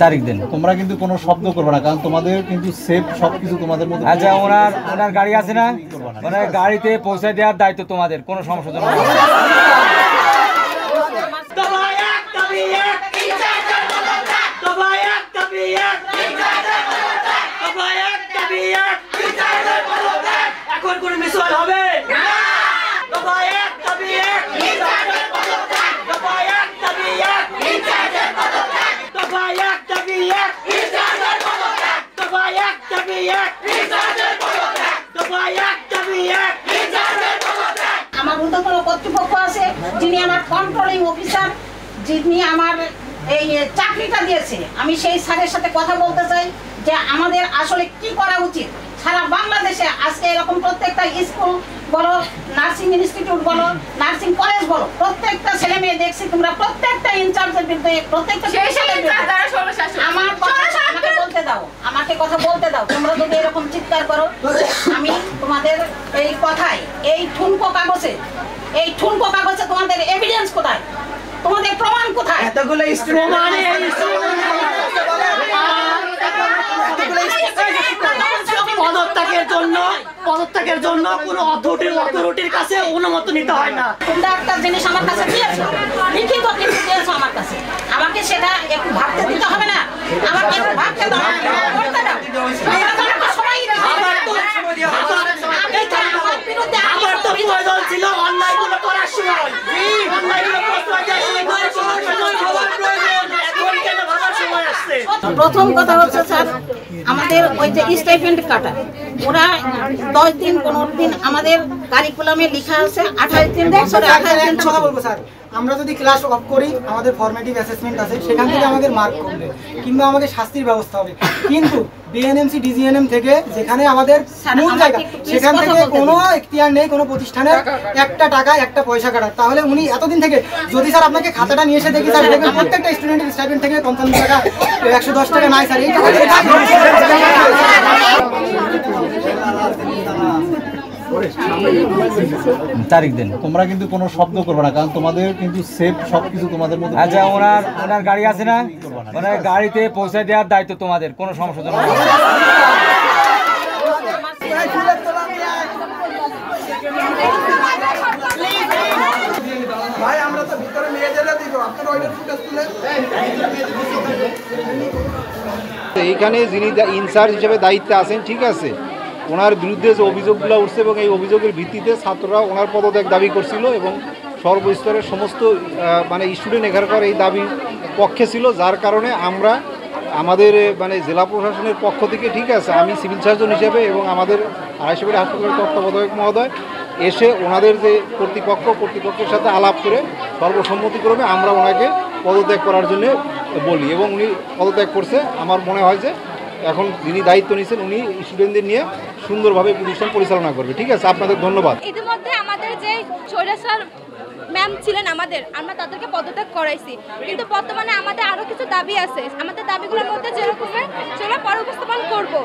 তারিখ দেন। তোমরা কিন্তু কোনো শব্দ করবে না, কারণ তোমাদের কিন্তু সেফ সবকিছু তোমাদের মধ্যে। আচ্ছা, ওনার গাড়ি আছে না, ওনার গাড়িতে পৌঁছে দেওয়ার দায়িত্ব তোমাদের, কোনো সমস্যা নেই। এখন কোনো মিসওয়াল হবে আমার ঊর্ধ্বতন কর্তৃপক্ষ আছে, যিনি আমার কন্ট্রোলিং অফিসার, যিনি আমার এই চাকরিটা দিয়েছে। আমি সেই স্যারের সাথে কথা বলতে চাই যে আমাদের আসলে কি করা উচিত। সারা বাংলাদেশে আজকে এরকম প্রত্যেকটা স্কুল বলো, নার্সিং ইনস্টিটিউট বলো, নার্সিং কলেজ বলো, প্রত্যেকটা ছেলে মেয়ে দেখছি তোমরা প্রত্যেকটা ইনচার্জের বিরুদ্ধে, প্রত্যেকটা আমাকে বলতে দাও, আমাকে কথা বলতে দাও। তোমরা যদি এরকম চিৎকার করো, আমি তোমাদের এই কথায়, এই ঠুনকো কাগজে তোমাদের এভিডেন্স কোথায়, তোমাদের প্রমাণ কোথায়? এতগুলো পদত্যাগের জন্য কোনো অথরিটির কাছে অনুমতি নিতে হয় না। তোমরা একটা জিনিস আমার কাছে দিয়েছো, লিখিত কিছু দিয়েছো আমার কাছে, আমাকে সেটা একটু ভাবতে দিতে হবে না? আমাকে একটু ভাবতে দাও, করতে দাও। আমার তো প্রয়োজন ছিল অন্যায়গুলো করার সময়, অন্যায়গুলো প্রথম কথা হচ্ছে স্যার, আমাদের ওই যে স্টাইপেন্ড কাটা, ওরা 10 দিন 15 দিন আমাদের কারিকুলামে লেখা আছে 28 দিন। কথা বলবো স্যার, আমরা যদি ক্লাস অফ করি, আমাদের ফরমেটিভ অ্যাসেসমেন্ট আছে, সেখান থেকে আমাদের মার্ক কমবে কিংবা আমাদের শাস্তির ব্যবস্থা হবে। কিন্তু বিএনএমসি ডিজিএনএম থেকে যেখানে আমাদের মূল জায়গা, সেখান থেকে কোনো এখতিয়ার নেই কোনো প্রতিষ্ঠানের একটা টাকা একটা পয়সা কাটার। তাহলে উনি এতদিন থেকে, যদি স্যার আপনাকে খাতাটা নিয়ে এসে দেখি স্যার, দেখবেন প্রত্যেকটা স্টুডেন্টের স্টাইপেন্ড থেকে 55 টাকা 110 টাকা নাই স্যার। এই তারিখ দেন। তোমরা কিন্তু কোনো শব্দ করবে না, কারণ তোমাদের কিন্তু সেফ সবকিছু তোমাদের মধ্যে। আচ্ছা, ওনার গাড়ি আছে না, ওনার গাড়িতে পৌঁছে দেওয়ার দায়িত্ব তোমাদের, কোনো সমস্যা নেই। এইখানে যিনি ইনচার্জ হিসেবে দায়িত্বে আছেন, ঠিক আছে, ওনার বিরুদ্ধে যে অভিযোগগুলো উঠছে এবং এই অভিযোগের ভিত্তিতে ছাত্ররা ওনার পদত্যাগ দাবি করছিল এবং সর্বস্তরের সমস্ত স্টুডেন্ট এখানকার এই দাবির পক্ষে ছিল, যার কারণে আমরা আমাদের জেলা প্রশাসনের পক্ষ থেকে, ঠিক আছে, আমি সিভিল সার্জন হিসেবে এবং আমাদের আড়াইশোবাড়ি হাসপাতালের তত্ত্বাবধায়ক মহোদয় এসে ওনাদের যে কর্তৃপক্ষের সাথে আলাপ করে সর্বসম্মতিক্রমে আমরা ওনাকে পদত্যাগ করার জন্য বলি এবং উনি পদত্যাগ করছে। আমার মনে হয় যে এখন যিনি দায়িত্ব নিয়েছেন উনি স্টুডেন্টদের নিয়ে সুন্দরভাবে প্রতিষ্ঠান পরিচালনা করবে। ঠিক আছে, আপনাদের ধন্যবাদ। ইতিমধ্যে আমাদের যে স্যার ম্যাম ছিলেন আমরা তাদেরকে পদত্যাগ করাইছি, কিন্তু বর্তমানে আমাদের আরো কিছু দাবি আছে। আমাদের দাবিগুলোর মধ্যে যেরকম সেগুলো পরে উপস্থাপন করবো।